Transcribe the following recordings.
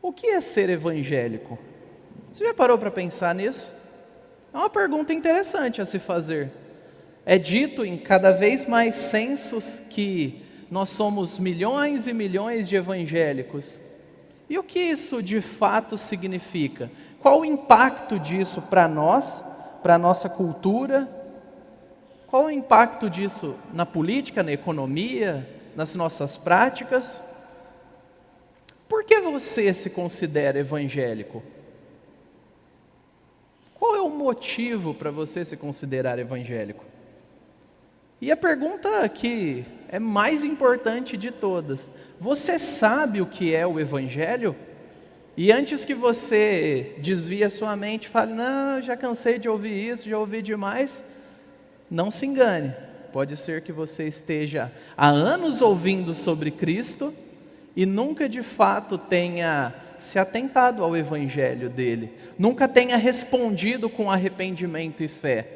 O que é ser evangélico? Você já parou para pensar nisso? É uma pergunta interessante a se fazer. É dito em cada vez mais censos que nós somos milhões e milhões de evangélicos. E o que isso de fato significa? Qual o impacto disso para nós, para a nossa cultura? Qual o impacto disso na política, na economia, nas nossas práticas? Por que você se considera evangélico? Qual é o motivo para você se considerar evangélico? E a pergunta que é mais importante de todas: você sabe o que é o evangelho? E antes que você desvie a sua mente e fale, não, já cansei de ouvir isso, já ouvi demais, não se engane. Pode ser que você esteja há anos ouvindo sobre Cristo e nunca de fato tenha se atentado ao evangelho dele, nunca tenha respondido com arrependimento e fé.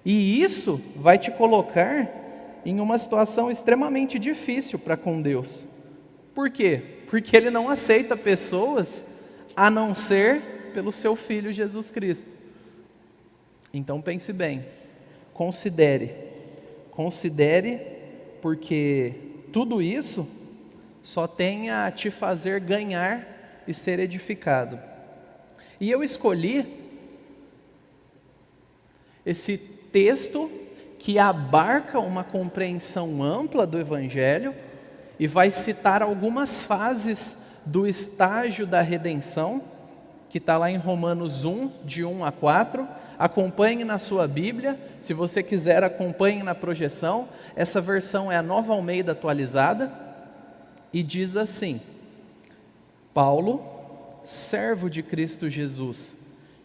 E isso vai te colocar em uma situação extremamente difícil para com Deus. Por quê? Porque Ele não aceita pessoas a não ser pelo seu Filho Jesus Cristo. Então pense bem, considere, porque tudo isso só tem a te fazer ganhar e ser edificado. E eu escolhi esse texto que abarca uma compreensão ampla do Evangelho e vai citar algumas fases do estágio da redenção, que está lá em Romanos 1, de 1 a 4. Acompanhe na sua Bíblia, se você quiser acompanhe na projeção. Essa versão é a Nova Almeida atualizada e diz assim: Paulo, servo de Cristo Jesus,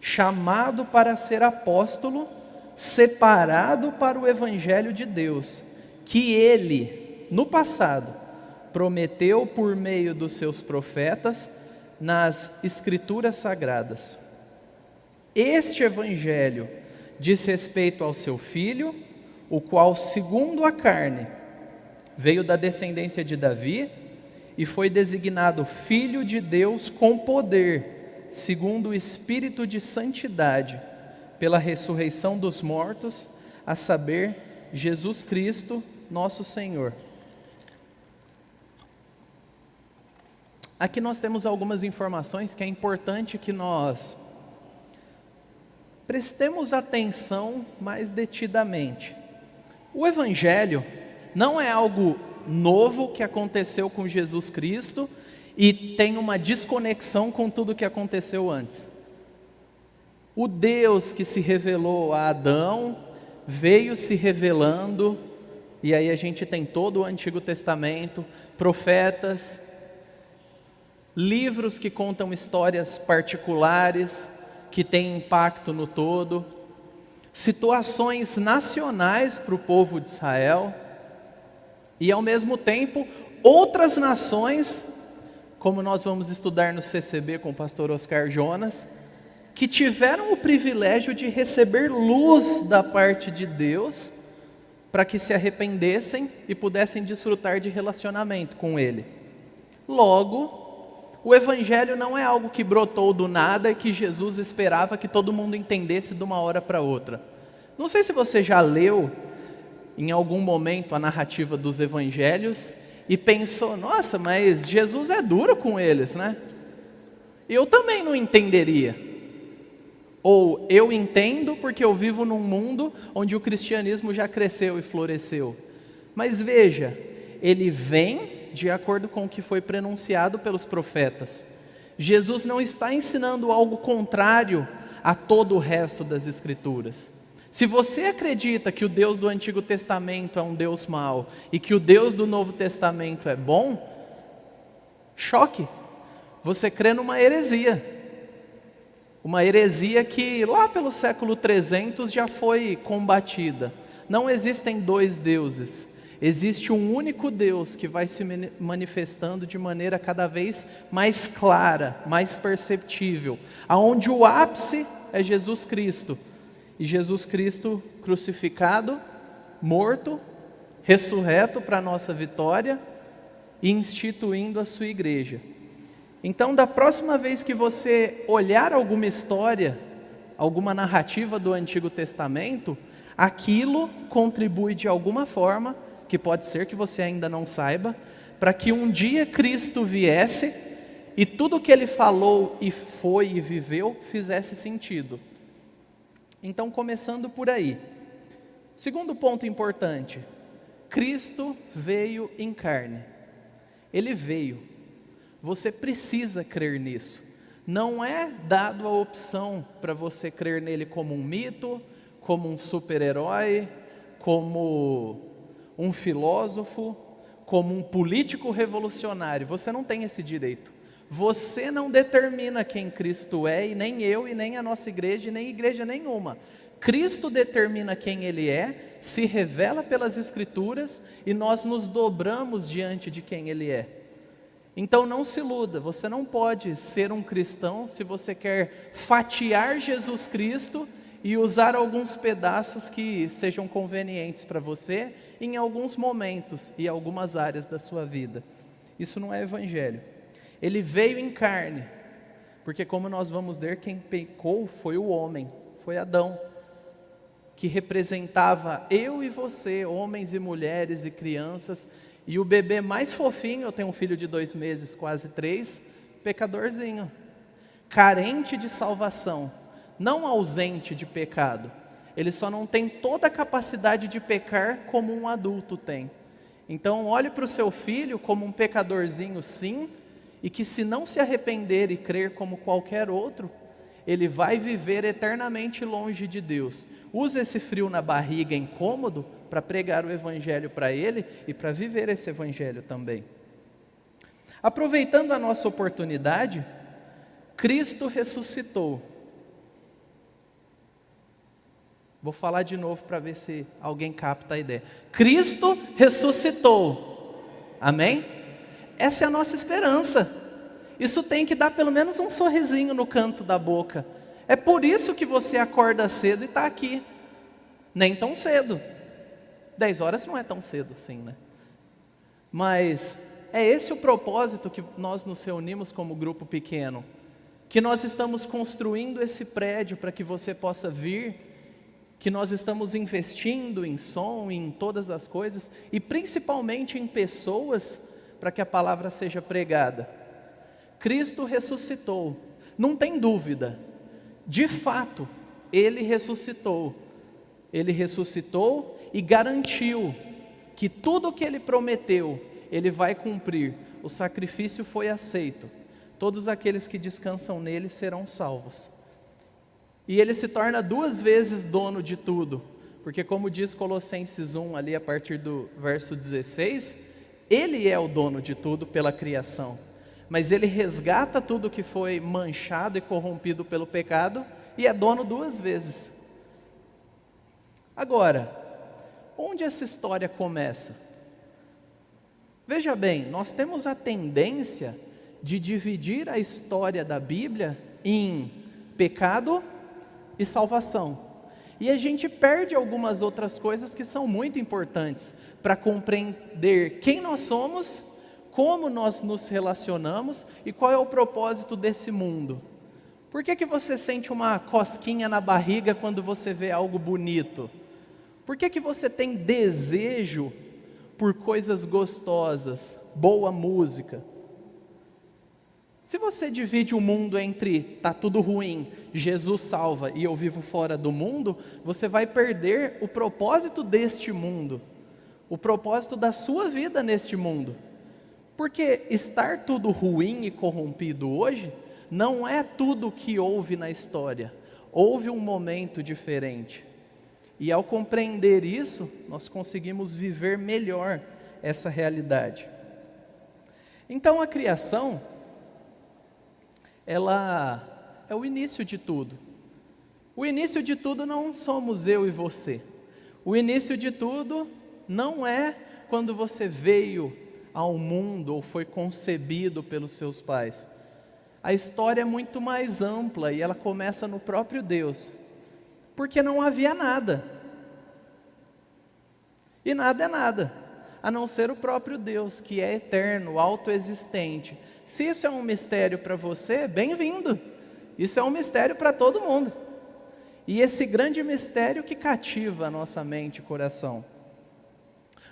chamado para ser apóstolo, separado para o Evangelho de Deus, que Ele, no passado, prometeu por meio dos seus profetas nas Escrituras Sagradas. Este Evangelho diz respeito ao seu Filho, o qual, segundo a carne, veio da descendência de Davi e foi designado Filho de Deus com poder, segundo o Espírito de santidade, pela ressurreição dos mortos, a saber, Jesus Cristo, nosso Senhor. Aqui nós temos algumas informações que é importante que nós prestemos atenção mais detidamente. O Evangelho não é algo novo que aconteceu com Jesus Cristo e tem uma desconexão com tudo que aconteceu antes. O Deus que se revelou a Adão veio se revelando, e aí a gente tem todo o Antigo Testamento, profetas, livros que contam histórias particulares, que têm impacto no todo, situações nacionais para o povo de Israel, e ao mesmo tempo outras nações, como nós vamos estudar no CCB com o pastor Oscar Jonas, que tiveram o privilégio de receber luz da parte de Deus, para que se arrependessem e pudessem desfrutar de relacionamento com Ele. Logo, o Evangelho não é algo que brotou do nada e que Jesus esperava que todo mundo entendesse de uma hora para outra. Não sei se você já leu em algum momento a narrativa dos Evangelhos e pensou, nossa, mas Jesus é duro com eles, né? Eu também não entenderia. Ou eu entendo porque eu vivo num mundo onde o cristianismo já cresceu e floresceu. Mas veja, ele vem de acordo com o que foi pronunciado pelos profetas. Jesus não está ensinando algo contrário a todo o resto das Escrituras. Se você acredita que o Deus do Antigo Testamento é um Deus mau e que o Deus do Novo Testamento é bom, choque, você crê numa heresia. Uma heresia que lá pelo século 300 já foi combatida. Não existem dois deuses. Existe um único Deus que vai se manifestando de maneira cada vez mais clara, mais perceptível, aonde o ápice é Jesus Cristo. E Jesus Cristo crucificado, morto, ressurreto para a nossa vitória e instituindo a sua igreja. Então, da próxima vez que você olhar alguma história, alguma narrativa do Antigo Testamento, aquilo contribui de alguma forma, que pode ser que você ainda não saiba, para que um dia Cristo viesse e tudo que ele falou e foi e viveu fizesse sentido. Então, começando por aí. Segundo ponto importante, Cristo veio em carne. Ele veio. Você precisa crer nisso. Não é dado a opção para você crer nele como um mito, como um super-herói, como um filósofo, como um político revolucionário. Você não tem esse direito. Você não determina quem Cristo é, e nem eu, e nem a nossa igreja, e nem igreja nenhuma. Cristo determina quem Ele é, se revela pelas Escrituras, e nós nos dobramos diante de quem Ele é. Então não se iluda, você não pode ser um cristão se você quer fatiar Jesus Cristo e usar alguns pedaços que sejam convenientes para você em alguns momentos e algumas áreas da sua vida. Isso não é evangelho. Ele veio em carne, porque como nós vamos ver, quem pecou foi o homem, foi Adão, que representava eu e você, homens e mulheres e crianças, e o bebê mais fofinho, eu tenho um filho de 2 meses, quase 3, pecadorzinho, carente de salvação, não ausente de pecado, ele só não tem toda a capacidade de pecar como um adulto tem. Então olhe para o seu filho como um pecadorzinho sim, e que se não se arrepender e crer como qualquer outro, ele vai viver eternamente longe de Deus. Use esse frio na barriga incômodo para pregar o evangelho para ele e para viver esse evangelho também. Aproveitando a nossa oportunidade, Cristo ressuscitou. Vou falar de novo para ver se alguém capta a ideia. Cristo ressuscitou. Amém? Essa é a nossa esperança. Isso tem que dar pelo menos um sorrisinho no canto da boca. É por isso que você acorda cedo e está aqui. Nem tão cedo. 10 horas não é tão cedo assim, né? Mas é esse o propósito que nós nos reunimos como grupo pequeno. Que nós estamos construindo esse prédio para que você possa vir. Que nós estamos investindo em som, em todas as coisas. E principalmente em pessoas, para que a palavra seja pregada. Cristo ressuscitou, não tem dúvida, de fato, Ele ressuscitou e garantiu que tudo o que Ele prometeu, Ele vai cumprir, o sacrifício foi aceito, todos aqueles que descansam nele serão salvos, e Ele se torna 2 vezes dono de tudo, porque como diz Colossenses 1, ali a partir do verso 16, Ele é o dono de tudo pela criação, mas Ele resgata tudo que foi manchado e corrompido pelo pecado e é dono 2 vezes. Agora, onde essa história começa? Veja bem, nós temos a tendência de dividir a história da Bíblia em pecado e salvação. E a gente perde algumas outras coisas que são muito importantes para compreender quem nós somos, como nós nos relacionamos e qual é o propósito desse mundo. Por que você sente uma cosquinha na barriga quando você vê algo bonito? Por que você tem desejo por coisas gostosas, boa música? Se você divide o mundo entre tá tudo ruim, Jesus salva e eu vivo fora do mundo, você vai perder o propósito deste mundo, o propósito da sua vida neste mundo. Porque estar tudo ruim e corrompido hoje, não é tudo o que houve na história. Houve um momento diferente. E ao compreender isso, nós conseguimos viver melhor essa realidade. Então a criação, ela é o início de tudo. O início de tudo não somos eu e você. O início de tudo não é quando você veio ao mundo ou foi concebido pelos seus pais. A história é muito mais ampla e ela começa no próprio Deus, porque não havia nada. E nada é nada. a não ser o próprio Deus, que é eterno, autoexistente. Se isso é um mistério para você, bem-vindo. Isso é um mistério para todo mundo. E esse grande mistério que cativa a nossa mente e coração.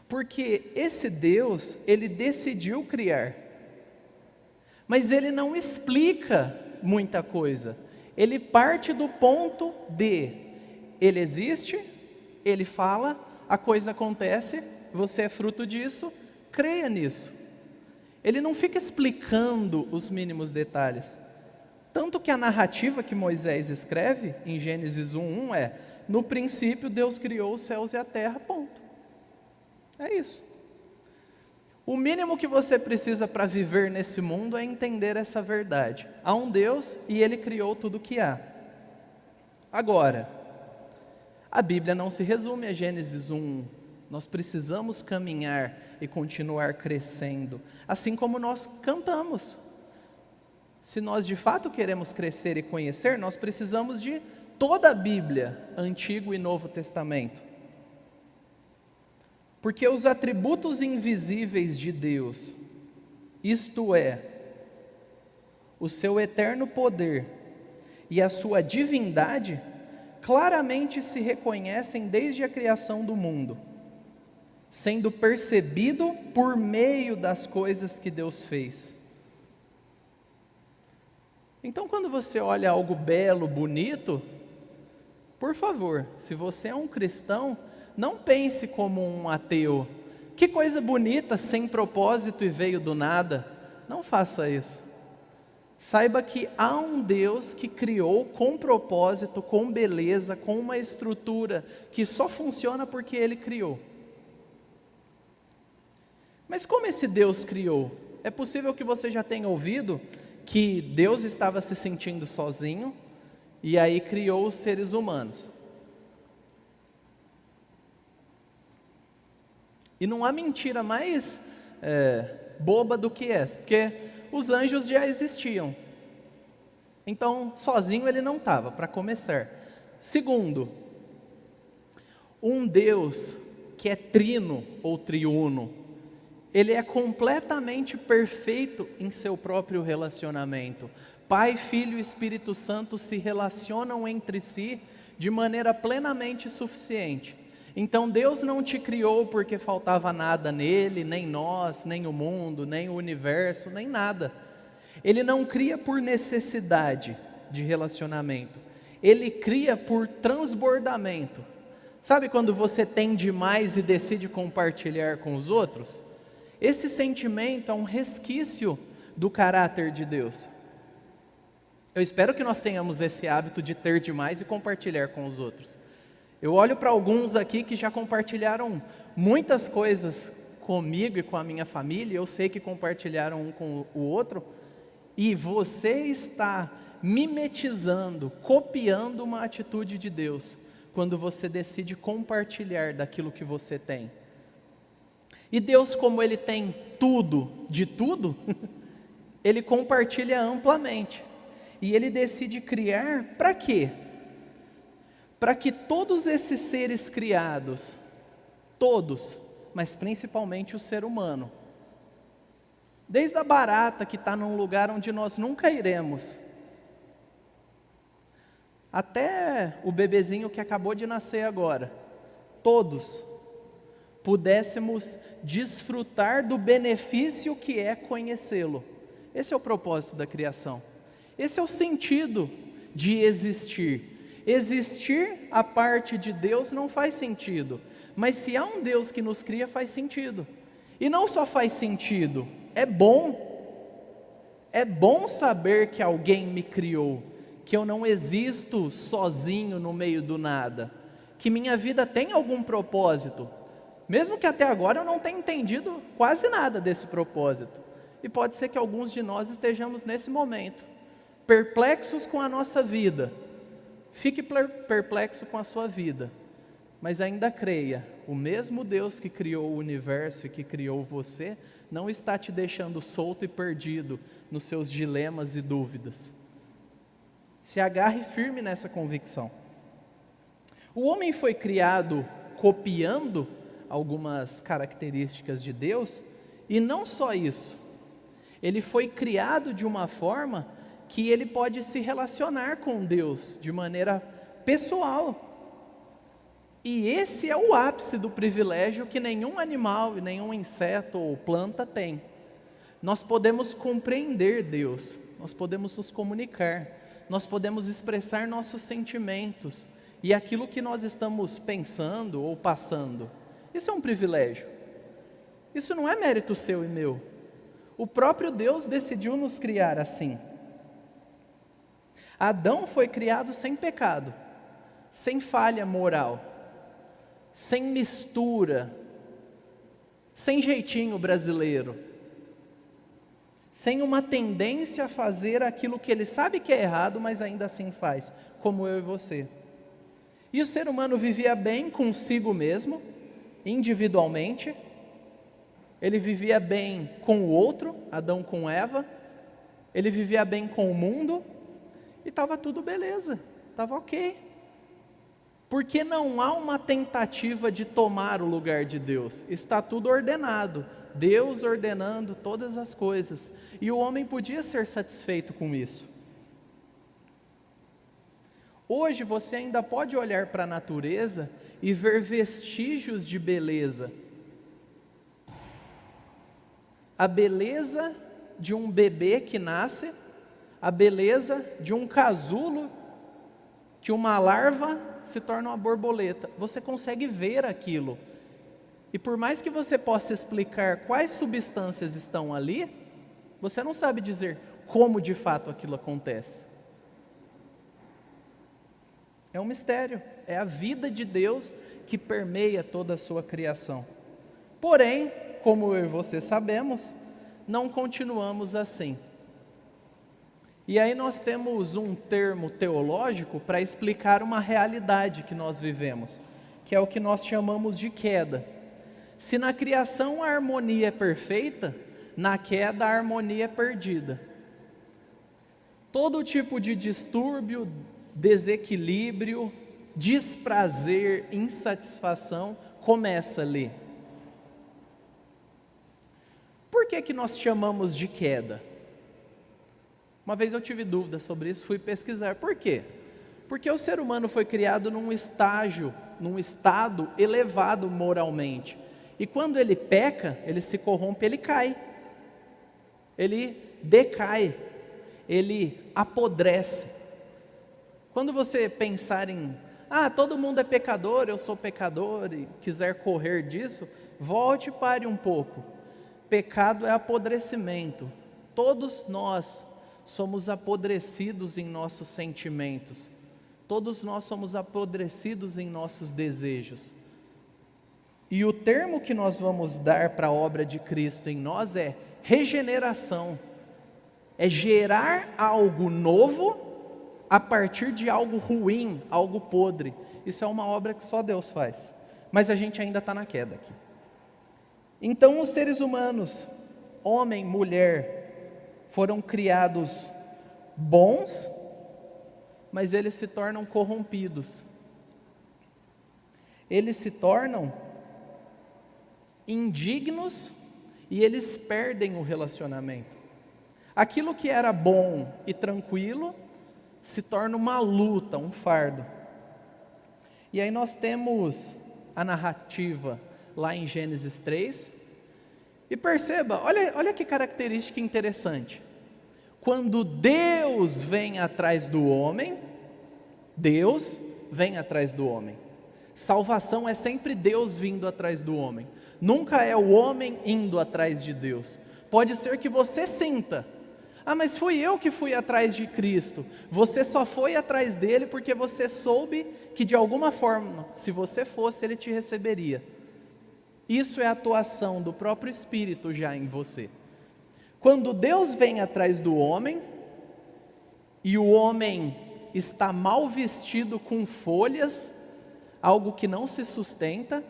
Porque esse Deus, ele decidiu criar. Mas ele não explica muita coisa. Ele parte do ponto de: ele existe, ele fala, a coisa acontece, você é fruto disso, creia nisso. Ele não fica explicando os mínimos detalhes. Tanto que a narrativa que Moisés escreve em Gênesis 1:1 é: no princípio Deus criou os céus e a terra, ponto. É isso. O mínimo que você precisa para viver nesse mundo é entender essa verdade. Há um Deus e Ele criou tudo o que há. Agora, a Bíblia não se resume a Gênesis 1. Nós precisamos caminhar e continuar crescendo, assim como nós cantamos. Se nós de fato queremos crescer e conhecer, nós precisamos de toda a Bíblia, Antigo e Novo Testamento. Porque os atributos invisíveis de Deus, isto é, o seu eterno poder e a sua divindade, claramente se reconhecem desde a criação do mundo, sendo percebido por meio das coisas que Deus fez. Então, quando você olha algo belo, bonito, por favor, se você é um cristão, não pense como um ateu. Que coisa bonita, sem propósito e veio do nada. Não faça isso. Saiba que há um Deus que criou com propósito, com beleza, com uma estrutura que só funciona porque Ele criou. Mas como esse Deus criou? É possível que você já tenha ouvido que Deus estava se sentindo sozinho e aí criou os seres humanos. E não há mentira mais boba do que essa, porque os anjos já existiam. Então, sozinho ele não estava, para começar. Segundo, um Deus que é trino ou triuno, ele é completamente perfeito em seu próprio relacionamento. Pai, Filho e Espírito Santo se relacionam entre si de maneira plenamente suficiente. Então Deus não te criou porque faltava nada nele, nem nós, nem o mundo, nem o universo, nem nada. Ele não cria por necessidade de relacionamento. Ele cria por transbordamento. Sabe quando você tem demais e decide compartilhar com os outros? Esse sentimento é um resquício do caráter de Deus. Eu espero que nós tenhamos esse hábito de ter demais e compartilhar com os outros. Eu olho para alguns aqui que já compartilharam muitas coisas comigo e com a minha família, eu sei que compartilharam um com o outro, e você está mimetizando, copiando uma atitude de Deus, quando você decide compartilhar daquilo que você tem. E Deus, como Ele tem tudo de tudo, Ele compartilha amplamente. E Ele decide criar para quê? Para que todos esses seres criados, todos, mas principalmente o ser humano, desde a barata que está num lugar onde nós nunca iremos, até o bebezinho que acabou de nascer agora, todos pudéssemos desfrutar do benefício que é conhecê-lo. Esse é o propósito da criação. Esse é o sentido de existir. Existir a parte de Deus não faz sentido, mas se há um Deus que nos cria, faz sentido. E não só faz sentido, é bom saber que alguém me criou, que eu não existo sozinho no meio do nada, que minha vida tem algum propósito, mesmo que até agora eu não tenha entendido quase nada desse propósito. E pode ser que alguns de nós estejamos nesse momento, perplexos com a nossa vida. Fique perplexo com a sua vida, mas ainda creia, o mesmo Deus que criou o universo e que criou você, não está te deixando solto e perdido nos seus dilemas e dúvidas. Se agarre firme nessa convicção. O homem foi criado copiando algumas características de Deus, e não só isso, ele foi criado de uma forma que ele pode se relacionar com Deus de maneira pessoal. E esse é o ápice do privilégio que nenhum animal, nenhum inseto ou planta tem. Nós podemos compreender Deus, nós podemos nos comunicar, nós podemos expressar nossos sentimentos e aquilo que nós estamos pensando ou passando. Isso é um privilégio. Isso não é mérito seu e meu. O próprio Deus decidiu nos criar assim. Adão foi criado sem pecado, sem falha moral, sem mistura, sem jeitinho brasileiro, sem uma tendência a fazer aquilo que ele sabe que é errado, mas ainda assim faz, como eu e você. E o ser humano vivia bem consigo mesmo, individualmente, ele vivia bem com o outro, Adão com Eva, ele vivia bem com o mundo, e estava tudo beleza, estava ok. Porque não há uma tentativa de tomar o lugar de Deus, está tudo ordenado, Deus ordenando todas as coisas, e o homem podia ser satisfeito com isso. Hoje você ainda pode olhar para a natureza e ver vestígios de beleza. A beleza de um bebê que nasce, a beleza de um casulo, que uma larva se torna uma borboleta. Você consegue ver aquilo. E por mais que você possa explicar quais substâncias estão ali, você não sabe dizer como de fato aquilo acontece. É um mistério, é a vida de Deus que permeia toda a sua criação. Porém, como eu e você sabemos, não continuamos assim. E aí nós temos um termo teológico para explicar uma realidade que nós vivemos, que é o que nós chamamos de queda. Se na criação a harmonia é perfeita, na queda a harmonia é perdida. Todo tipo de distúrbio, desequilíbrio, desprazer, insatisfação começa ali. Por que nós chamamos de queda? Uma vez eu tive dúvida sobre isso, fui pesquisar. Por quê? Porque o ser humano foi criado num estado elevado moralmente. E quando ele peca, ele se corrompe, ele cai. Ele decai. Ele apodrece. Quando você pensar em, todo mundo é pecador, eu sou pecador, e quiser correr disso, volte e pare um pouco. Pecado é apodrecimento. Todos nós somos apodrecidos em nossos sentimentos. Todos nós somos apodrecidos em nossos desejos. E o termo que nós vamos dar para a obra de Cristo em nós é regeneração. É gerar algo novo a partir de algo ruim, algo podre. Isso é uma obra que só Deus faz. Mas a gente ainda está na queda aqui. Então os seres humanos, homem, mulher, foram criados bons, mas eles se tornam corrompidos. Eles se tornam indignos e eles perdem o relacionamento. Aquilo que era bom e tranquilo se torna uma luta, um fardo. E aí nós temos a narrativa lá em Gênesis 3. E perceba, olha que característica interessante. Quando Deus vem atrás do homem, Deus vem atrás do homem. Salvação é sempre Deus vindo atrás do homem. Nunca é o homem indo atrás de Deus. Pode ser que você sinta, mas fui eu que fui atrás de Cristo. Você só foi atrás dele porque você soube que de alguma forma, se você fosse, ele te receberia. Isso é a atuação do próprio Espírito já em você. Quando Deus vem atrás do homem, e o homem está mal vestido com folhas, algo que não se sustenta,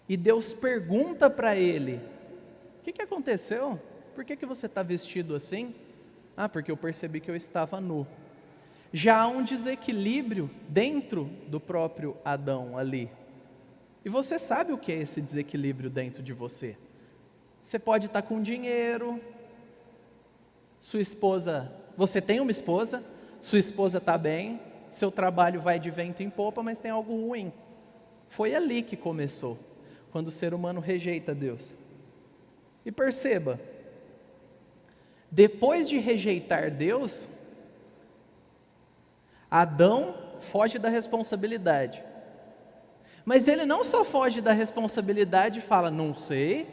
e Deus pergunta para ele, o que aconteceu? Por que você está vestido assim? Porque eu percebi que eu estava nu. Já há um desequilíbrio dentro do próprio Adão ali. E você sabe o que é esse desequilíbrio dentro de você. Você pode estar com dinheiro, sua esposa, você tem uma esposa, sua esposa está bem, seu trabalho vai de vento em popa, mas tem algo ruim. Foi ali que começou, quando o ser humano rejeita Deus. E perceba, depois de rejeitar Deus, Adão foge da responsabilidade. Mas ele não só foge da responsabilidade e fala, não sei,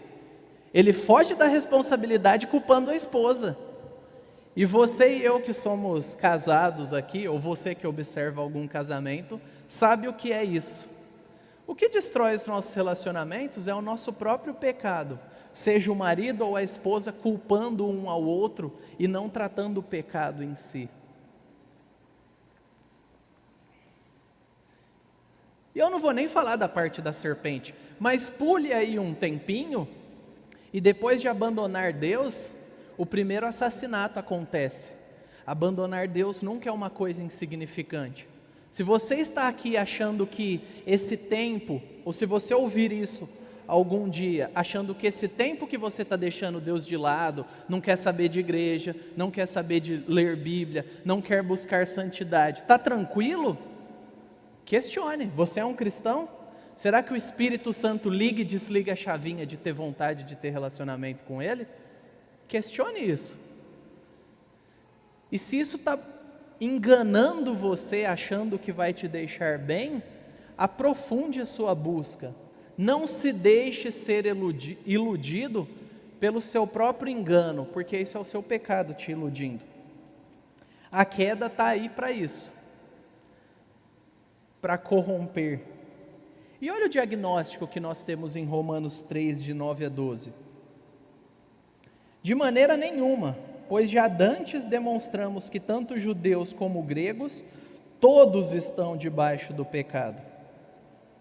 ele foge da responsabilidade culpando a esposa. E você e eu que somos casados aqui, ou você que observa algum casamento, sabe o que é isso. O que destrói os nossos relacionamentos é o nosso próprio pecado, seja o marido ou a esposa culpando um ao outro e não tratando o pecado em si. E eu não vou nem falar da parte da serpente, mas pule aí um tempinho, e depois de abandonar Deus, o primeiro assassinato acontece. Abandonar Deus nunca é uma coisa insignificante. Se você está aqui achando que esse tempo, ou se você ouvir isso algum dia, achando que esse tempo que você está deixando Deus de lado, não quer saber de igreja, não quer saber de ler Bíblia, não quer buscar santidade, está tranquilo? Questione, você é um cristão? Será que o Espírito Santo liga e desliga a chavinha de ter vontade de ter relacionamento com Ele? Questione isso. E se isso está enganando você, achando que vai te deixar bem, aprofunde a sua busca. Não se deixe ser iludido pelo seu próprio engano, porque isso é o seu pecado te iludindo. A queda está aí para isso, para corromper. E olha o diagnóstico que nós temos em Romanos 3, de 9 a 12. De maneira nenhuma, pois já dantes demonstramos que tanto judeus como gregos, todos estão debaixo do pecado.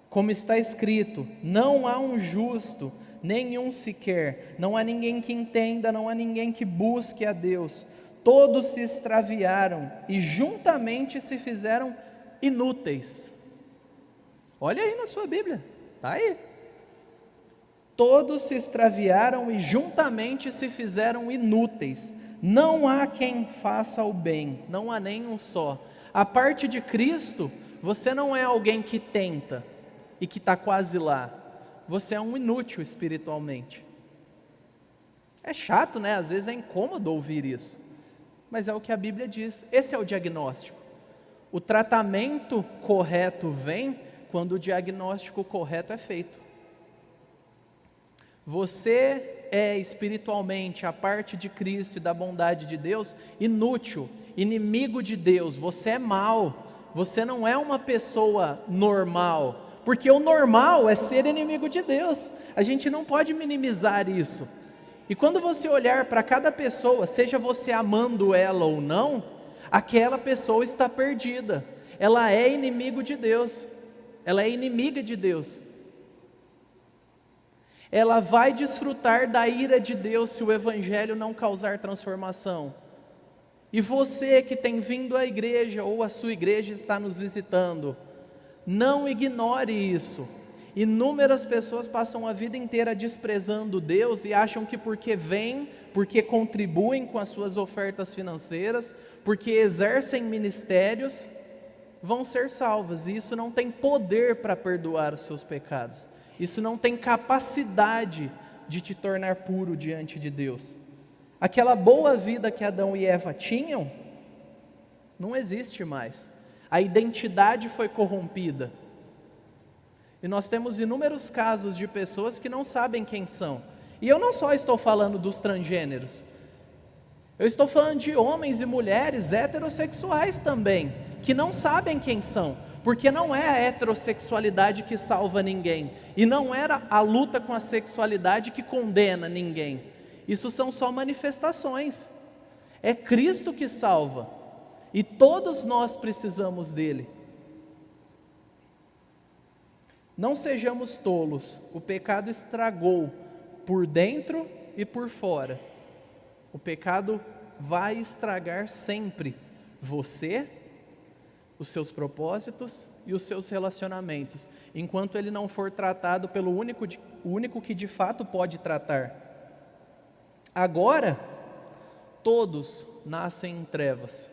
Como está escrito, não há um justo, nenhum sequer, não há ninguém que entenda, não há ninguém que busque a Deus. Todos se extraviaram e juntamente se fizeram inúteis. Olha aí na sua Bíblia, está aí. Todos se extraviaram e juntamente se fizeram inúteis. Não há quem faça o bem, não há nenhum só. A parte de Cristo, você não é alguém que tenta e que está quase lá. Você é um inútil espiritualmente. É chato, né? Às vezes é incômodo ouvir isso. Mas é o que a Bíblia diz. Esse é o diagnóstico. O tratamento correto vem quando o diagnóstico correto é feito. Você é espiritualmente, a parte de Cristo e da bondade de Deus, inútil, inimigo de Deus, você é mau, você não é uma pessoa normal, porque o normal é ser inimigo de Deus, a gente não pode minimizar isso. E quando você olhar para cada pessoa, seja você amando ela ou não, aquela pessoa está perdida, ela é inimigo de Deus, ela é inimiga de Deus. Ela vai desfrutar da ira de Deus se o Evangelho não causar transformação. E você que tem vindo à igreja, ou a sua igreja está nos visitando, não ignore isso. Inúmeras pessoas passam a vida inteira desprezando Deus e acham que porque vêm, porque contribuem com as suas ofertas financeiras, porque exercem ministérios, vão ser salvas. E isso não tem poder para perdoar os seus pecados. Isso não tem capacidade de te tornar puro diante de Deus. Aquela boa vida que Adão e Eva tinham, não existe mais. A identidade foi corrompida. E nós temos inúmeros casos de pessoas que não sabem quem são. E eu não só estou falando dos transgêneros. Eu estou falando de homens e mulheres heterossexuais também, que não sabem quem são. Porque não é a heterossexualidade que salva ninguém, e não era a luta com a sexualidade que condena ninguém. Isso são só manifestações. É Cristo que salva, e todos nós precisamos dele. Não sejamos tolos, o pecado estragou por dentro e por fora. O pecado vai estragar sempre você, os seus propósitos e os seus relacionamentos, enquanto ele não for tratado pelo único que de fato pode tratar. Agora, todos nascem em trevas.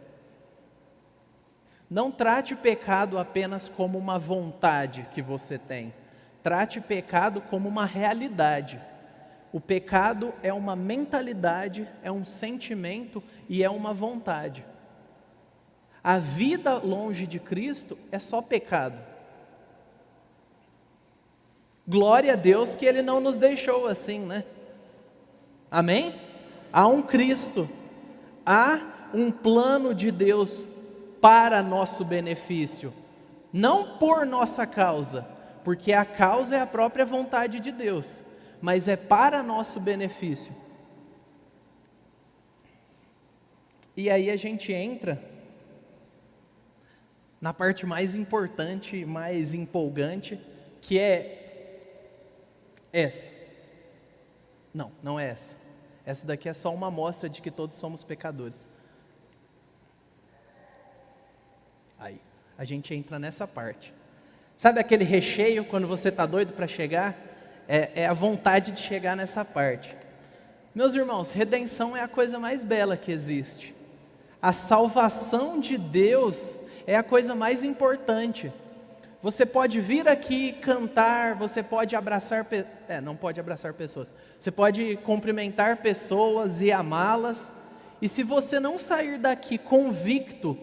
Não trate pecado apenas como uma vontade que você tem. Trate pecado como uma realidade. O pecado é uma mentalidade, é um sentimento e é uma vontade. A vida longe de Cristo é só pecado. Glória a Deus que Ele não nos deixou assim, né? Amém? Há um Cristo, há um plano de Deus para nosso benefício, não por nossa causa, porque a causa é a própria vontade de Deus, mas é para nosso benefício. E aí a gente entra na parte mais importante, mais empolgante, que é essa. Não é essa. Essa daqui é só uma amostra de que todos somos pecadores. Aí, a gente entra nessa parte. Sabe aquele recheio, quando você está doido para chegar? É a vontade de chegar nessa parte. Meus irmãos, redenção é a coisa mais bela que existe. A salvação de Deus é a coisa mais importante. Você pode vir aqui cantar, você pode abraçar, não pode abraçar pessoas. Você pode cumprimentar pessoas e amá-las. E se você não sair daqui convicto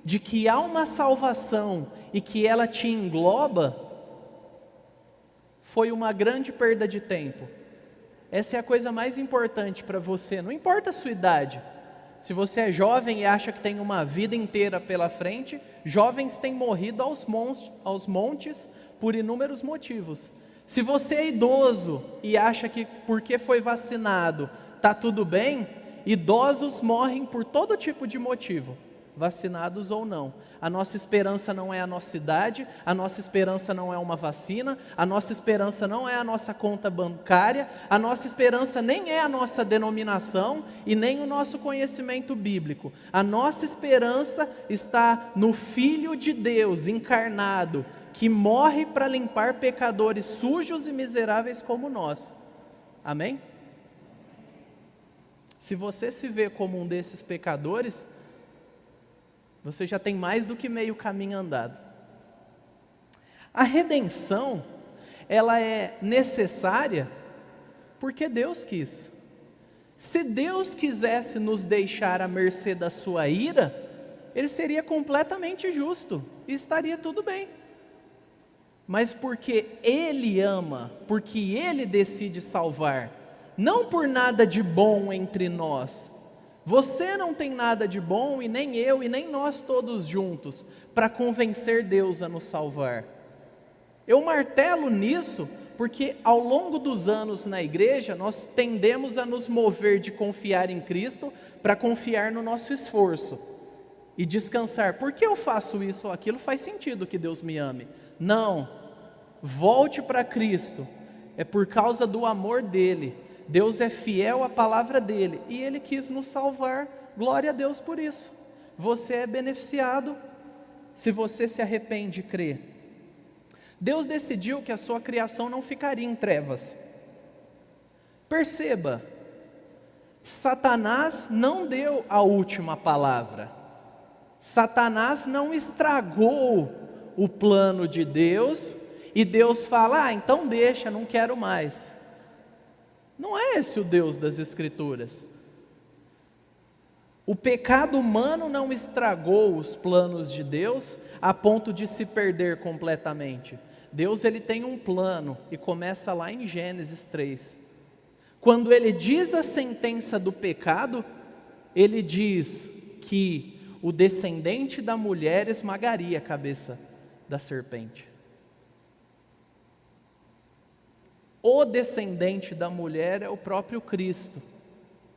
de que há uma salvação e que ela te engloba, foi uma grande perda de tempo. Essa é a coisa mais importante para você, não importa a sua idade. Se você é jovem e acha que tem uma vida inteira pela frente, jovens têm morrido aos montes por inúmeros motivos. Se você é idoso e acha que porque foi vacinado está tudo bem, idosos morrem por todo tipo de motivo, vacinados ou não. A nossa esperança não é a nossa idade, a nossa esperança não é uma vacina, a nossa esperança não é a nossa conta bancária, a nossa esperança nem é a nossa denominação e nem o nosso conhecimento bíblico. A nossa esperança está no Filho de Deus encarnado, que morre para limpar pecadores sujos e miseráveis como nós. Amém? Se você se vê como um desses pecadores, você já tem mais do que meio caminho andado. A redenção, ela é necessária porque Deus quis. Se Deus quisesse nos deixar à mercê da sua ira, Ele seria completamente justo e estaria tudo bem. Mas porque Ele ama, porque Ele decide salvar, não por nada de bom entre nós. Você não tem nada de bom, e nem eu, e nem nós todos juntos, para convencer Deus a nos salvar. Eu martelo nisso, porque ao longo dos anos na igreja, nós tendemos a nos mover de confiar em Cristo, para confiar no nosso esforço, e descansar. Por que eu faço isso ou aquilo? Faz sentido que Deus me ame. Não, volte para Cristo, é por causa do amor dEle. Deus é fiel à palavra dEle, e Ele quis nos salvar, glória a Deus por isso. Você é beneficiado, se você se arrepende e crê. Deus decidiu que a sua criação não ficaria em trevas. Perceba, Satanás não deu a última palavra. Satanás não estragou o plano de Deus, e Deus fala, então deixa, não quero mais. Não é esse o Deus das Escrituras. O pecado humano não estragou os planos de Deus a ponto de se perder completamente. Deus, ele tem um plano, e começa lá em Gênesis 3. Quando ele diz a sentença do pecado, ele diz que o descendente da mulher esmagaria a cabeça da serpente. O descendente da mulher é o próprio Cristo,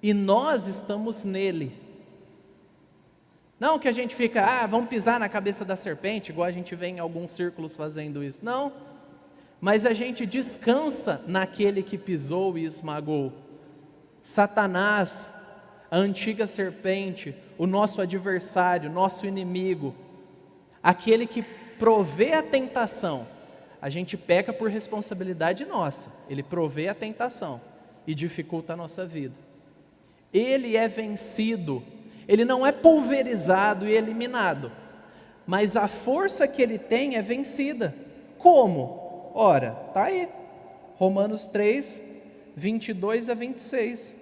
e nós estamos nele. Não que a gente fica, vamos pisar na cabeça da serpente, igual a gente vê em alguns círculos fazendo isso. Não, mas a gente descansa naquele que pisou e esmagou. Satanás, a antiga serpente, o nosso adversário, nosso inimigo, aquele que provê a tentação. A gente peca por responsabilidade nossa. Ele provê a tentação e dificulta a nossa vida. Ele é vencido. Ele não é pulverizado e eliminado. Mas a força que ele tem é vencida. Como? Ora, está aí. Romanos 3, 22 a 26.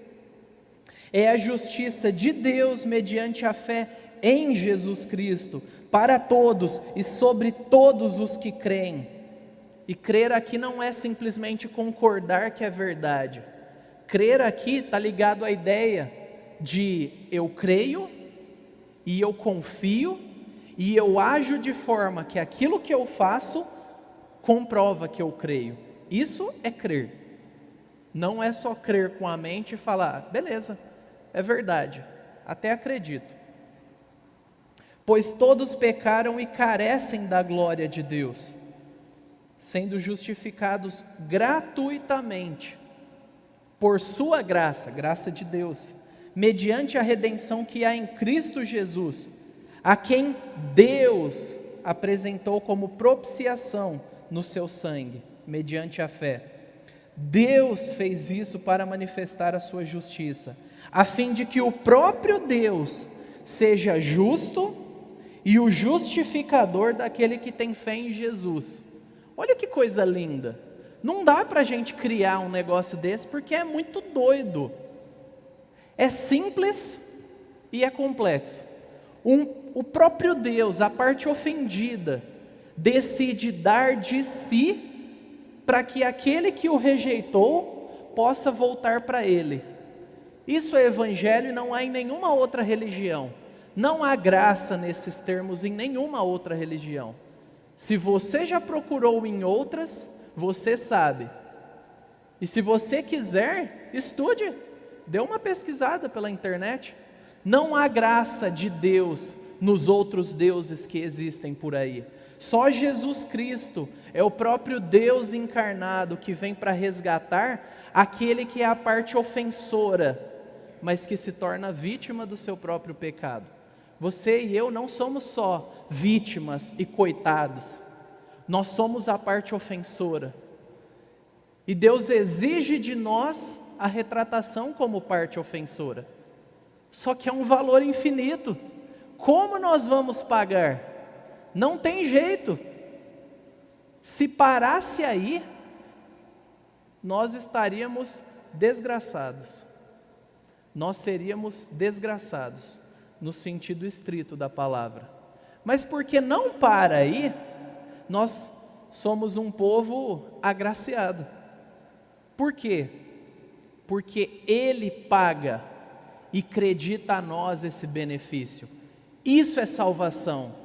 É a justiça de Deus mediante a fé em Jesus Cristo, para todos e sobre todos os que creem. E crer aqui não é simplesmente concordar que é verdade. Crer aqui está ligado à ideia de eu creio, e eu confio, e eu ajo de forma que aquilo que eu faço comprova que eu creio. Isso é crer. Não é só crer com a mente e falar, beleza, é verdade, até acredito. Pois todos pecaram e carecem da glória de Deus, sendo justificados gratuitamente, por sua graça, graça de Deus, mediante a redenção que há em Cristo Jesus, a quem Deus apresentou como propiciação no seu sangue, mediante a fé. Deus fez isso para manifestar a sua justiça, a fim de que o próprio Deus seja justo e o justificador daquele que tem fé em Jesus. Olha que coisa linda. Não dá para a gente criar um negócio desse porque é muito doido. É simples e é complexo. O próprio Deus, a parte ofendida, decide dar de si para que aquele que o rejeitou possa voltar para ele. Isso é evangelho e não há em nenhuma outra religião. Não há graça nesses termos em nenhuma outra religião. Se você já procurou em outras, você sabe. E se você quiser, estude, dê uma pesquisada pela internet. Não há graça de Deus nos outros deuses que existem por aí. Só Jesus Cristo é o próprio Deus encarnado que vem para resgatar aquele que é a parte ofensora, mas que se torna vítima do seu próprio pecado. Você e eu não somos só vítimas e coitados, nós somos a parte ofensora. E Deus exige de nós a retratação como parte ofensora. Só que é um valor infinito. Como nós vamos pagar? Não tem jeito. Se parasse aí, nós estaríamos desgraçados. Nós seríamos desgraçados, no sentido estrito da palavra. Mas porque não para aí, nós somos um povo agraciado. Por quê? Porque Ele paga e acredita a nós esse benefício. Isso é salvação.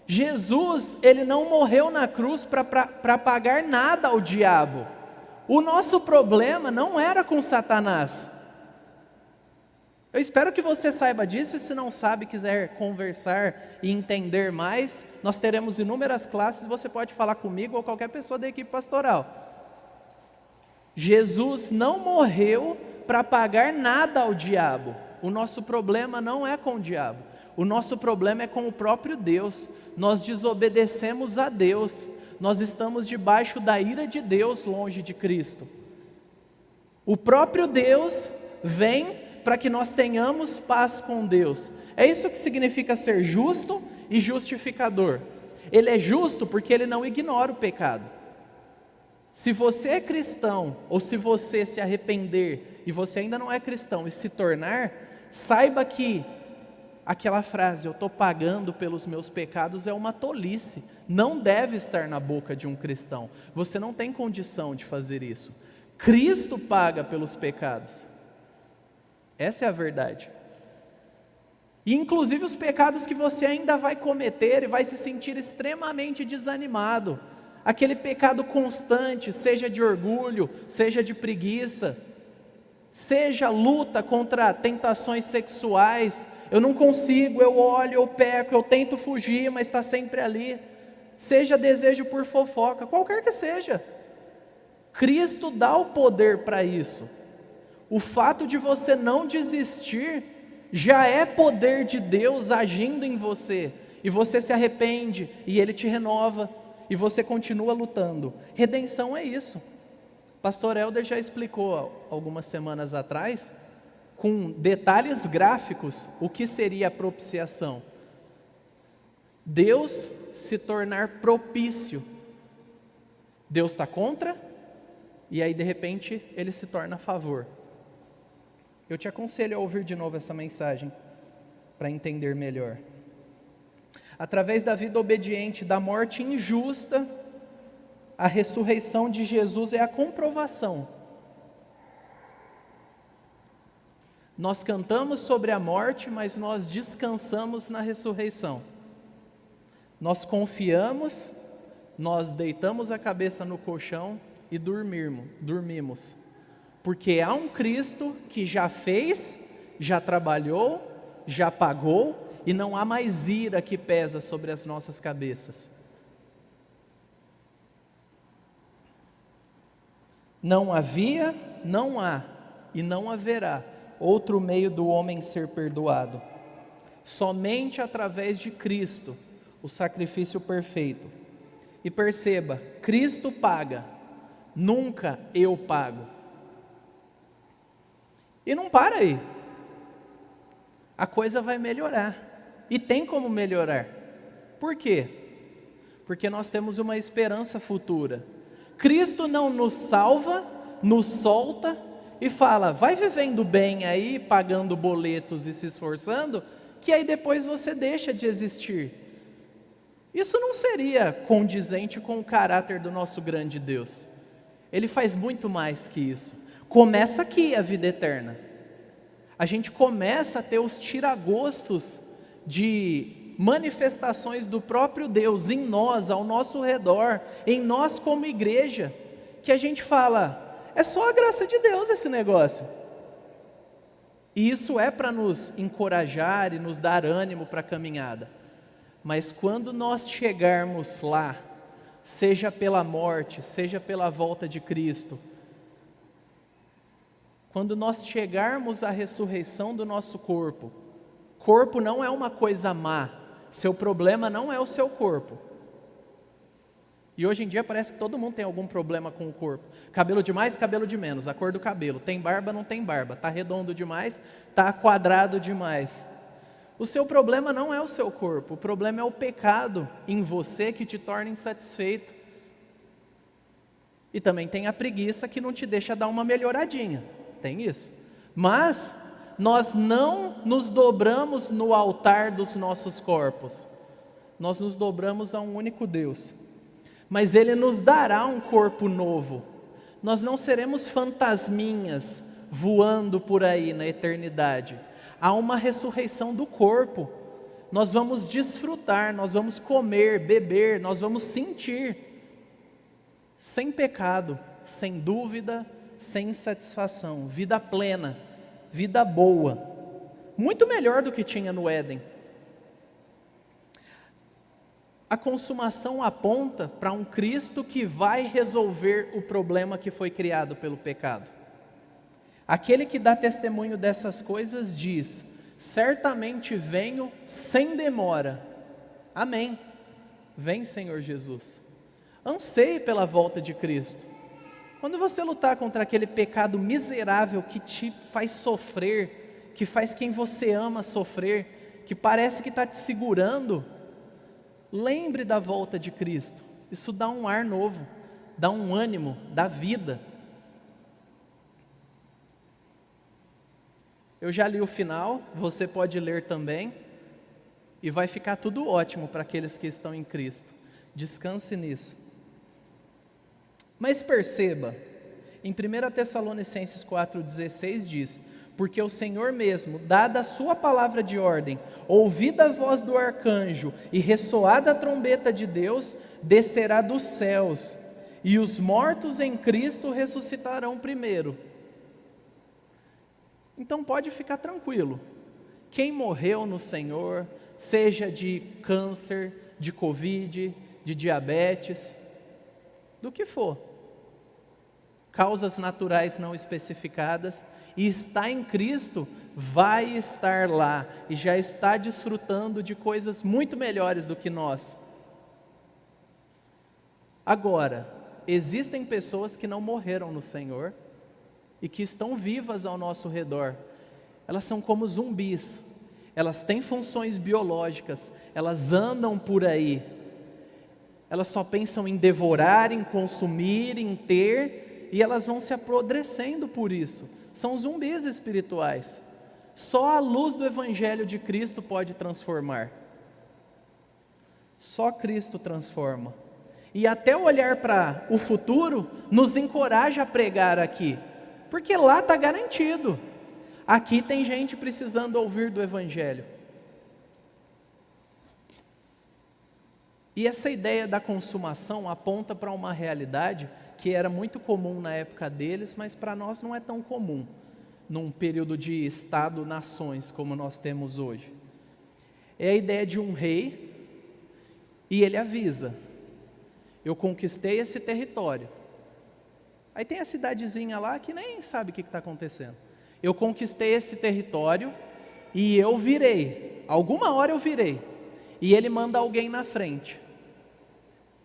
Jesus, Ele não morreu na cruz para pagar nada ao diabo. O nosso problema não era com Satanás. Eu espero que você saiba disso, e se não sabe, quiser conversar e entender mais, nós teremos inúmeras classes, você pode falar comigo ou qualquer pessoa da equipe pastoral. Jesus não morreu para pagar nada ao diabo. O nosso problema não é com o diabo, o nosso problema é com o próprio Deus. Nós desobedecemos a Deus, nós estamos debaixo da ira de Deus, longe de Cristo. O próprio Deus vem para que nós tenhamos paz com Deus. É isso que significa ser justo e justificador. Ele é justo porque Ele não ignora o pecado. Se você é cristão, ou se você se arrepender, e você ainda não é cristão, e se tornar, saiba que aquela frase, eu estou pagando pelos meus pecados, é uma tolice. Não deve estar na boca de um cristão. Você não tem condição de fazer isso. Cristo paga pelos pecados. Essa é a verdade. E inclusive os pecados que você ainda vai cometer e vai se sentir extremamente desanimado. Aquele pecado constante, seja de orgulho, seja de preguiça, seja luta contra tentações sexuais. Eu não consigo, eu olho, eu peco, eu tento fugir, mas está sempre ali. Seja desejo por fofoca, qualquer que seja. Cristo dá o poder para isso. O fato de você não desistir já é poder de Deus agindo em você e você se arrepende, e Ele te renova, e você continua lutando. Redenção é isso. Pastor Helder já explicou algumas semanas atrás, com detalhes gráficos, o que seria a propiciação. Deus se tornar propício. Deus está contra, e aí de repente Ele se torna a favor. Eu te aconselho a ouvir de novo essa mensagem, para entender melhor. Através da vida obediente, da morte injusta, a ressurreição de Jesus é a comprovação. Nós cantamos sobre a morte, mas nós descansamos na ressurreição. Nós confiamos, nós deitamos a cabeça no colchão e dormimos. Porque há um Cristo que já fez, já trabalhou, já pagou, e não há mais ira que pesa sobre as nossas cabeças. Não havia, não há e não haverá outro meio do homem ser perdoado. Somente através de Cristo, o sacrifício perfeito. E perceba, Cristo paga, nunca eu pago. E não para aí. A coisa vai melhorar. E tem como melhorar. Por quê? Porque nós temos uma esperança futura. Cristo não nos salva, nos solta e fala, vai vivendo bem aí, pagando boletos e se esforçando, que aí depois você deixa de existir. Isso não seria condizente com o caráter do nosso grande Deus. Ele faz muito mais que isso. Começa aqui a vida eterna. A gente começa a ter os tiragostos de manifestações do próprio Deus em nós, ao nosso redor, em nós como igreja, que a gente fala, é só a graça de Deus esse negócio. E isso é para nos encorajar e nos dar ânimo para a caminhada. Mas quando nós chegarmos lá, seja pela morte, seja pela volta de Cristo, quando nós chegarmos à ressurreição do nosso corpo não é uma coisa má, seu problema não é o seu corpo. E hoje em dia parece que todo mundo tem algum problema com o corpo. Cabelo de mais, cabelo de menos, a cor do cabelo, tem barba, não tem barba, está redondo demais, está quadrado demais. O seu problema não é o seu corpo, o problema é o pecado em você que te torna insatisfeito. E também tem a preguiça que não te deixa dar uma melhoradinha, tem isso. Mas nós não nos dobramos no altar dos nossos corpos, nós nos dobramos a um único Deus. Mas Ele nos dará um corpo novo, nós não seremos fantasminhas voando por aí na eternidade. Há uma ressurreição do corpo, nós vamos desfrutar, nós vamos comer, beber, nós vamos sentir, sem pecado, sem dúvida, sem insatisfação, vida plena, vida boa, muito melhor do que tinha no Éden. A consumação aponta para um Cristo que vai resolver o problema que foi criado pelo pecado. Aquele que dá testemunho dessas coisas diz, certamente venho sem demora. Amém. Vem, Senhor Jesus. Anseie pela volta de Cristo. Quando você lutar contra aquele pecado miserável que te faz sofrer, que faz quem você ama sofrer, que parece que está te segurando, lembre da volta de Cristo. Isso dá um ar novo, dá um ânimo, dá vida. Eu já li o final, você pode ler também, e vai ficar tudo ótimo para aqueles que estão em Cristo. Descanse nisso. Mas perceba, em 1 Tessalonicenses 4,16 diz, porque o Senhor mesmo, dada a sua palavra de ordem, ouvida a voz do arcanjo e ressoada a trombeta de Deus, descerá dos céus, e os mortos em Cristo ressuscitarão primeiro. Então pode ficar tranquilo, quem morreu no Senhor, seja de câncer, de Covid, de diabetes, do que for, causas naturais não especificadas, e está em Cristo, vai estar lá e já está desfrutando de coisas muito melhores do que nós. Agora, existem pessoas que não morreram no Senhor e que estão vivas ao nosso redor. Elas são como zumbis, elas têm funções biológicas, elas andam por aí, elas só pensam em devorar, em consumir, em ter, e elas vão se apodrecendo por isso. São zumbis espirituais. Só a luz do Evangelho de Cristo pode transformar. Só Cristo transforma. E até olhar para o futuro, nos encoraja a pregar aqui, porque lá está garantido. Aqui tem gente precisando ouvir do Evangelho. E essa ideia da consumação aponta para uma realidade que era muito comum na época deles, mas para nós não é tão comum, num período de Estado-nações como nós temos hoje. É a ideia de um rei, e ele avisa: eu conquistei esse território. Aí tem a cidadezinha lá que nem sabe o que está acontecendo. Eu conquistei esse território e eu virei, alguma hora eu virei. E ele manda alguém na frente.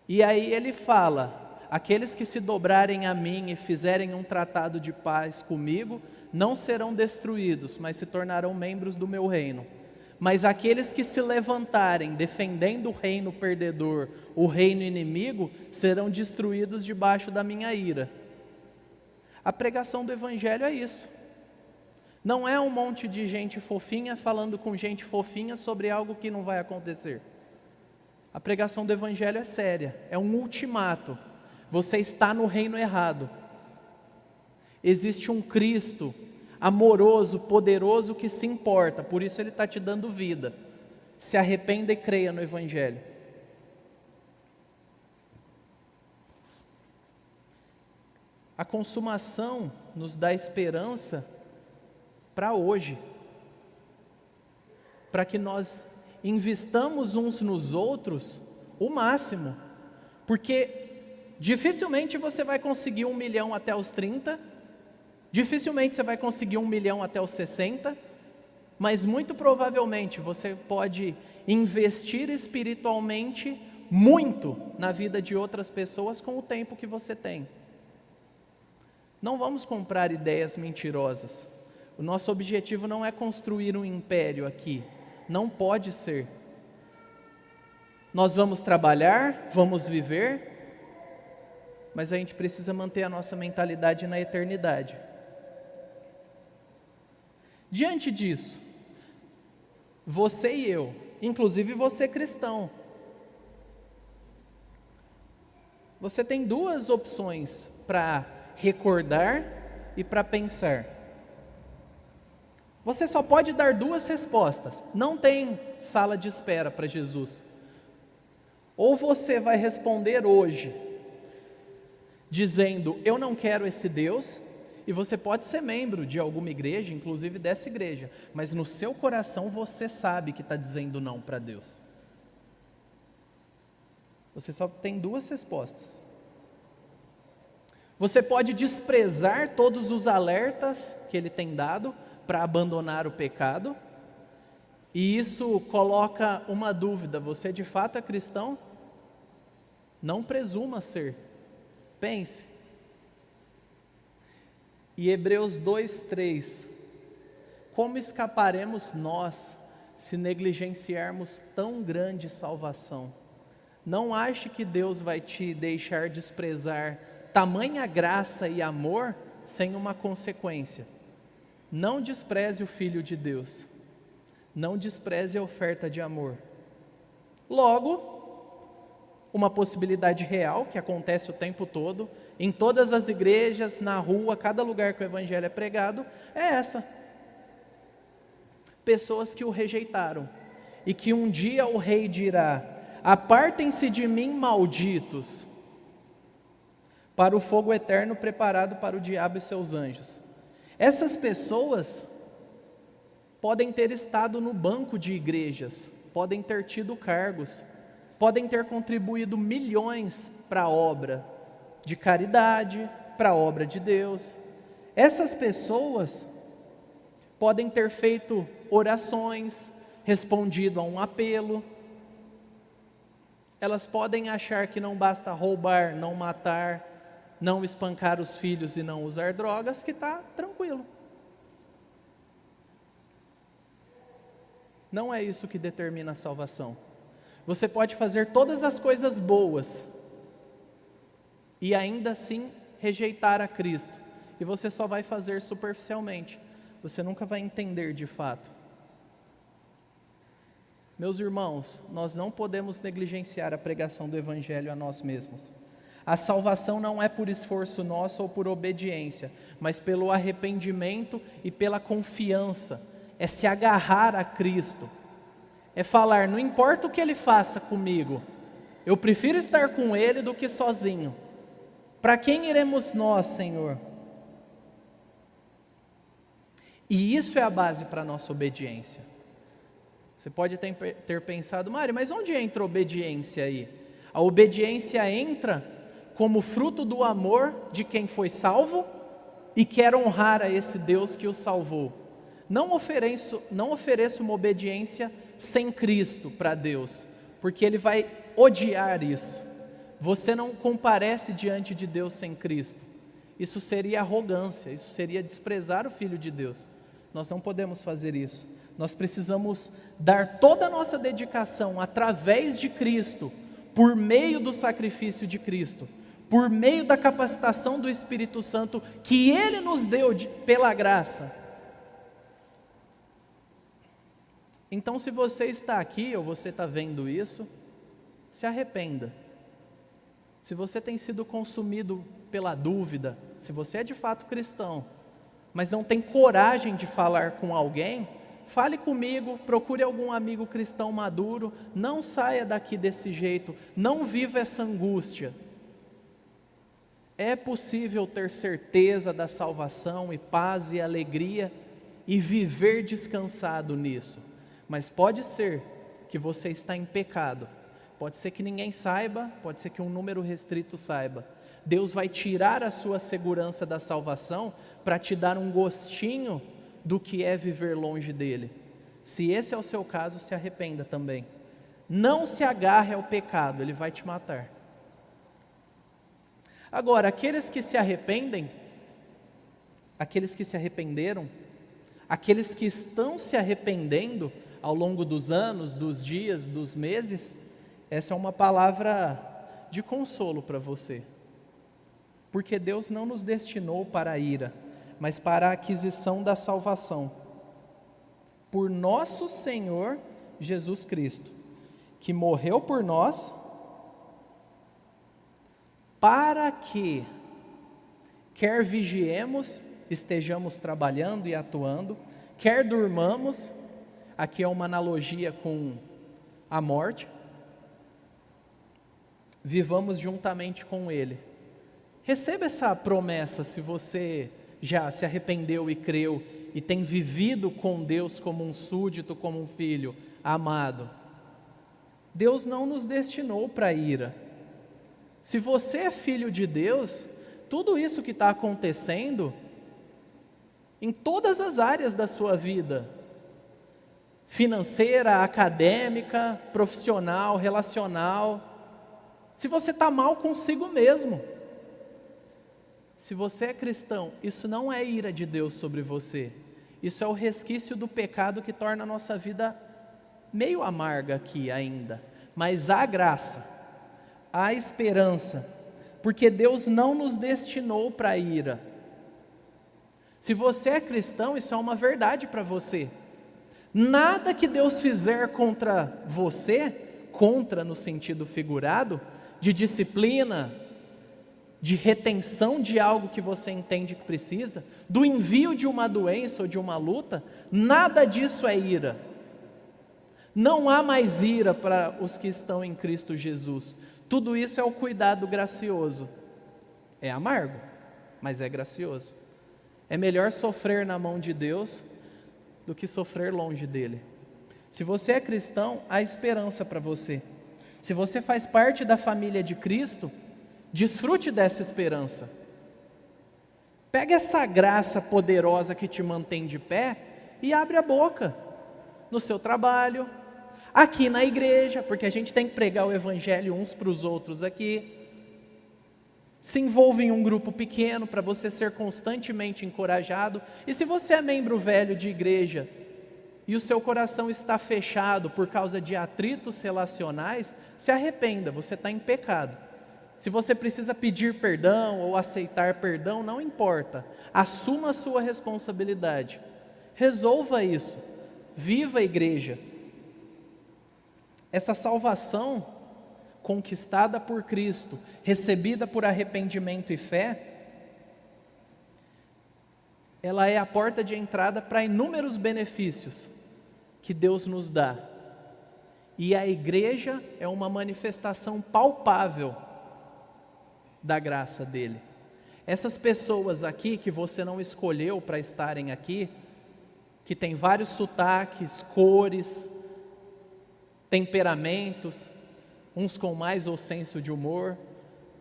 E aí ele fala: aqueles que se dobrarem a mim e fizerem um tratado de paz comigo, não serão destruídos, mas se tornarão membros do meu reino. Mas aqueles que se levantarem defendendo o reino perdedor, o reino inimigo, serão destruídos debaixo da minha ira. A pregação do Evangelho é isso. Não é um monte de gente fofinha falando com gente fofinha sobre algo que não vai acontecer. A pregação do Evangelho é séria, é um ultimato. Você está no reino errado. Existe um Cristo amoroso, poderoso, que se importa, por isso Ele está te dando vida. Se arrependa e creia no Evangelho. A consumação nos dá esperança para hoje, para que nós investamos uns nos outros o máximo, porque dificilmente você vai conseguir 1 milhão até os 30, dificilmente você vai conseguir 1 milhão até os 60, mas muito provavelmente você pode investir espiritualmente muito na vida de outras pessoas com o tempo que você tem. Não vamos comprar ideias mentirosas. O nosso objetivo não é construir um império aqui, não pode ser. Nós vamos trabalhar, vamos viver, mas a gente precisa manter a nossa mentalidade na eternidade. Diante disso, você e eu, inclusive você cristão, você tem duas opções para recordar e para pensar. Você só pode dar duas respostas, não tem sala de espera para Jesus. Ou você vai responder hoje, dizendo: eu não quero esse Deus, e você pode ser membro de alguma igreja, inclusive dessa igreja, mas no seu coração você sabe que está dizendo não para Deus. Você só tem duas respostas. Você pode desprezar todos os alertas que Ele tem dado para abandonar o pecado, e isso coloca uma dúvida: você de fato é cristão? Não presuma ser, pense. E Hebreus 2:3, como escaparemos nós se negligenciarmos tão grande salvação? Não ache que Deus vai te deixar desprezar tamanha graça e amor sem uma consequência. Não despreze o Filho de Deus, não despreze a oferta de amor. Logo, uma possibilidade real que acontece o tempo todo, em todas as igrejas, na rua, cada lugar que o Evangelho é pregado, é essa: pessoas que o rejeitaram, e que um dia o rei dirá: apartem-se de mim, malditos, para o fogo eterno preparado para o diabo e seus anjos. Essas pessoas podem ter estado no banco de igrejas, podem ter tido cargos, podem ter contribuído milhões para a obra de caridade, para a obra de Deus. Essas pessoas podem ter feito orações, respondido a um apelo. Elas podem achar que não basta roubar, não matar, não espancar os filhos e não usar drogas, que está tranquilo. Não é isso que determina a salvação. Você pode fazer todas as coisas boas e ainda assim rejeitar a Cristo. E você só vai fazer superficialmente. Você nunca vai entender de fato. Meus irmãos, nós não podemos negligenciar a pregação do Evangelho a nós mesmos. A salvação não é por esforço nosso ou por obediência, mas pelo arrependimento e pela confiança. É se agarrar a Cristo. É falar, não importa o que Ele faça comigo, eu prefiro estar com Ele do que sozinho. Para quem iremos nós, Senhor? E isso é a base para a nossa obediência. Você pode ter pensado, Mário, mas onde entra a obediência aí? A obediência entra como fruto do amor de quem foi salvo e quer honrar a esse Deus que o salvou. Não ofereço uma obediência sem Cristo para Deus, porque Ele vai odiar isso. Você não comparece diante de Deus sem Cristo. Isso seria arrogância, isso seria desprezar o Filho de Deus. Nós não podemos fazer isso. Nós precisamos dar toda a nossa dedicação através de Cristo, por meio do sacrifício de Cristo, por meio da capacitação do Espírito Santo que Ele nos deu pela graça. Então, se você está aqui ou você está vendo isso, se arrependa. Se você tem sido consumido pela dúvida, se você é de fato cristão, mas não tem coragem de falar com alguém, fale comigo, procure algum amigo cristão maduro, não saia daqui desse jeito, não viva essa angústia. É possível ter certeza da salvação e paz e alegria e viver descansado nisso, mas pode ser que você está em pecado, pode ser que ninguém saiba, pode ser que um número restrito saiba. Deus vai tirar a sua segurança da salvação para te dar um gostinho do que é viver longe dele. Se esse é o seu caso, se arrependa também. Não se agarre ao pecado, ele vai te matar. Agora, aqueles que se arrependem, aqueles que se arrependeram, aqueles que estão se arrependendo ao longo dos anos, dos dias, dos meses, essa é uma palavra de consolo para você. Porque Deus não nos destinou para a ira, mas para a aquisição da salvação, por nosso Senhor Jesus Cristo, que morreu por nós, para que, quer vigiemos, estejamos trabalhando e atuando, quer durmamos, aqui é uma analogia com a morte, vivamos juntamente com Ele. Receba essa promessa se você já se arrependeu e creu e tem vivido com Deus como um súdito, como um filho amado. Deus não nos destinou para a ira. Se você é filho de Deus, tudo isso que está acontecendo, em todas as áreas da sua vida, financeira, acadêmica, profissional, relacional, se você está mal consigo mesmo, se você é cristão, isso não é ira de Deus sobre você. Isso é o resquício do pecado que torna a nossa vida meio amarga aqui ainda. Mas há graça, há esperança, porque Deus não nos destinou para a ira. Se você é cristão, isso é uma verdade para você. Nada que Deus fizer contra você, contra no sentido figurado, de disciplina, de retenção de algo que você entende que precisa, do envio de uma doença ou de uma luta, nada disso é ira. Não há mais ira para os que estão em Cristo Jesus. Tudo isso é o cuidado gracioso. É amargo, mas é gracioso. É melhor sofrer na mão de Deus do que sofrer longe dele. Se você é cristão, há esperança para você. Se você faz parte da família de Cristo, desfrute dessa esperança. Pega essa graça poderosa que te mantém de pé e abre a boca no seu trabalho, aqui na igreja, porque a gente tem que pregar o evangelho uns para os outros aqui. Se envolva em um grupo pequeno para você ser constantemente encorajado. E se você é membro velho de igreja e o seu coração está fechado por causa de atritos relacionais, se arrependa, você está em pecado. Se você precisa pedir perdão ou aceitar perdão, não importa. Assuma a sua responsabilidade. Resolva isso. Viva a igreja. Essa salvação conquistada por Cristo, recebida por arrependimento e fé, ela é a porta de entrada para inúmeros benefícios que Deus nos dá. E a igreja é uma manifestação palpável da graça dele. Essas pessoas aqui que você não escolheu para estarem aqui, que tem vários sotaques, cores, temperamentos, uns com mais ou senso de humor,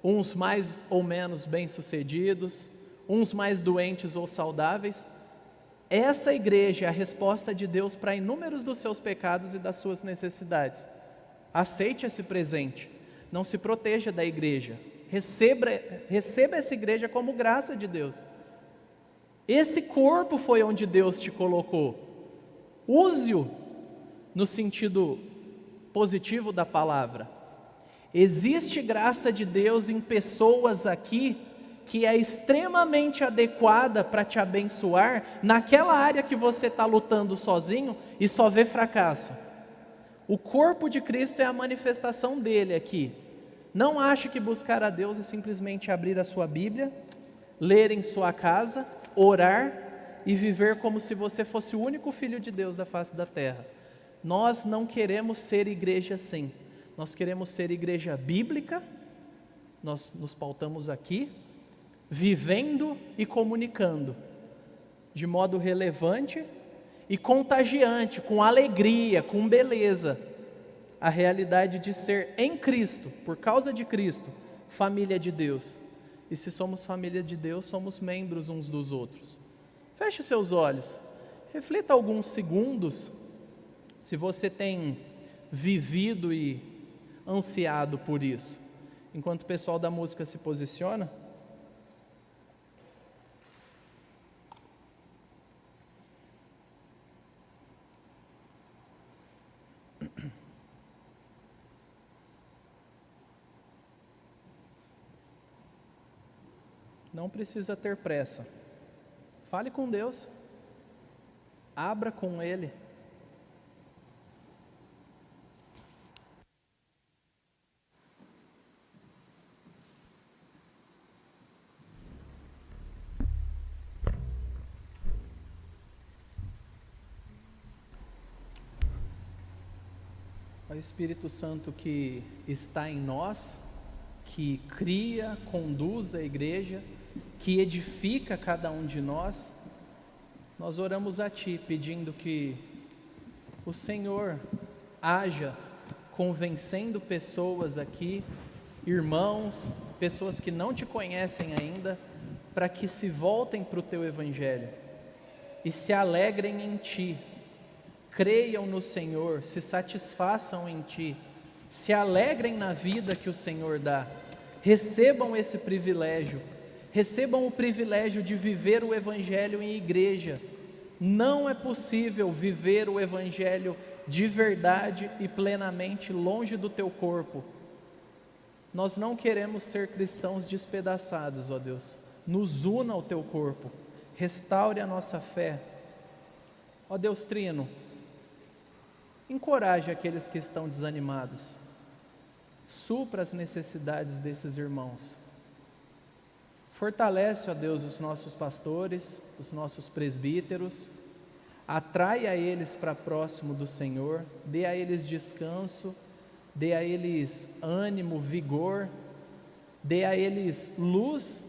uns mais ou menos bem-sucedidos, uns mais doentes ou saudáveis. Essa igreja é a resposta de Deus para inúmeros dos seus pecados e das suas necessidades. Aceite esse presente, não se proteja da igreja, receba essa igreja como graça de Deus. Esse corpo foi onde Deus te colocou, use-o no sentido positivo da palavra. Existe graça de Deus em pessoas aqui que é extremamente adequada para te abençoar naquela área que você está lutando sozinho e só vê fracasso. O corpo de Cristo é a manifestação dele aqui. Não ache que buscar a Deus é simplesmente abrir a sua Bíblia, ler em sua casa, orar e viver como se você fosse o único filho de Deus da face da terra. Nós não queremos ser igreja assim. Nós queremos ser igreja bíblica. Nós nos pautamos aqui, vivendo e comunicando de modo relevante e contagiante, com alegria, com beleza, a realidade de ser em Cristo, por causa de Cristo, família de Deus. E se somos família de Deus, somos membros uns dos outros. Feche seus olhos, reflita alguns segundos, se você tem vivido e ansiado por isso. Enquanto o pessoal da música se posiciona, não precisa ter pressa. Fale com Deus. Abra com Ele. O Espírito Santo que está em nós, que cria, conduz a igreja, que edifica cada um de nós, nós oramos a Ti pedindo que o Senhor haja convencendo pessoas aqui, irmãos, pessoas que não Te conhecem ainda, para que se voltem para o Teu Evangelho e se alegrem em Ti, creiam no Senhor, se satisfaçam em Ti, se alegrem na vida que o Senhor dá, recebam esse privilégio, recebam o privilégio de viver o Evangelho em igreja. Não é possível viver o Evangelho de verdade e plenamente longe do teu corpo. Nós não queremos ser cristãos despedaçados, ó Deus. Nos una ao teu corpo, restaure a nossa fé. Ó Deus Trino, encoraje aqueles que estão desanimados, supra as necessidades desses irmãos. Fortalece, ó Deus, os nossos pastores, os nossos presbíteros, atraia eles para próximo do Senhor, dê a eles descanso, dê a eles ânimo, vigor, dê a eles luz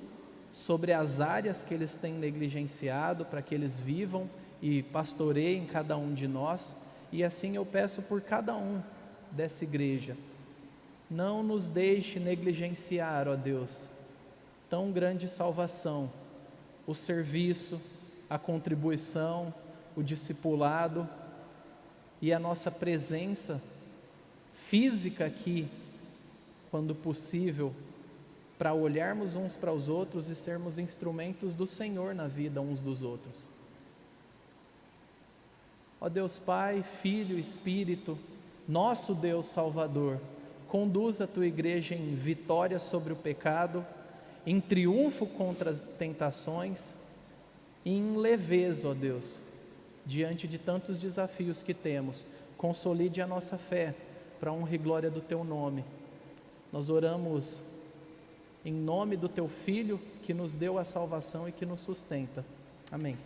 sobre as áreas que eles têm negligenciado, para que eles vivam e pastoreiem cada um de nós. E assim eu peço por cada um dessa igreja, não nos deixe negligenciar, ó Deus, tão grande salvação, o serviço, a contribuição, o discipulado e a nossa presença física aqui, quando possível, para olharmos uns para os outros e sermos instrumentos do Senhor na vida uns dos outros. Ó Deus Pai, Filho, Espírito, nosso Deus Salvador, conduz a Tua igreja em vitória sobre o pecado, em triunfo contra as tentações, e em leveza, ó Deus, diante de tantos desafios que temos. Consolide a nossa fé para a honra e glória do Teu nome. Nós oramos em nome do Teu Filho, que nos deu a salvação e que nos sustenta. Amém.